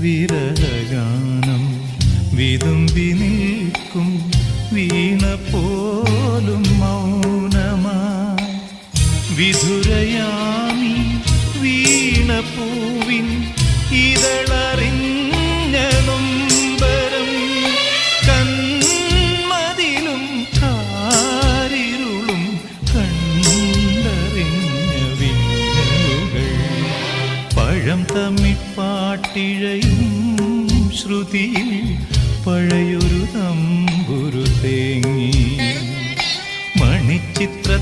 വിരഹഗാനം വിതുമ്പി നിൽക്കും വീണ പോലും മൗനമായി വിധുരയാമി വീണ പൂവിൻ ഇതളറിഞ്ഞ നൊമ്പരം കന്മതിലും കാരിരുളും കണ്ടറിഞ്ഞ വിങ്ങലുകൾ പഴം തമ്മിപ്പാട്ടിഴയും ശ്രുതിയിൽ പഴയൊരു തമ്പുരു തേങ്ങി മണിച്ചിത്രത്താഴിനുള്ളിൽ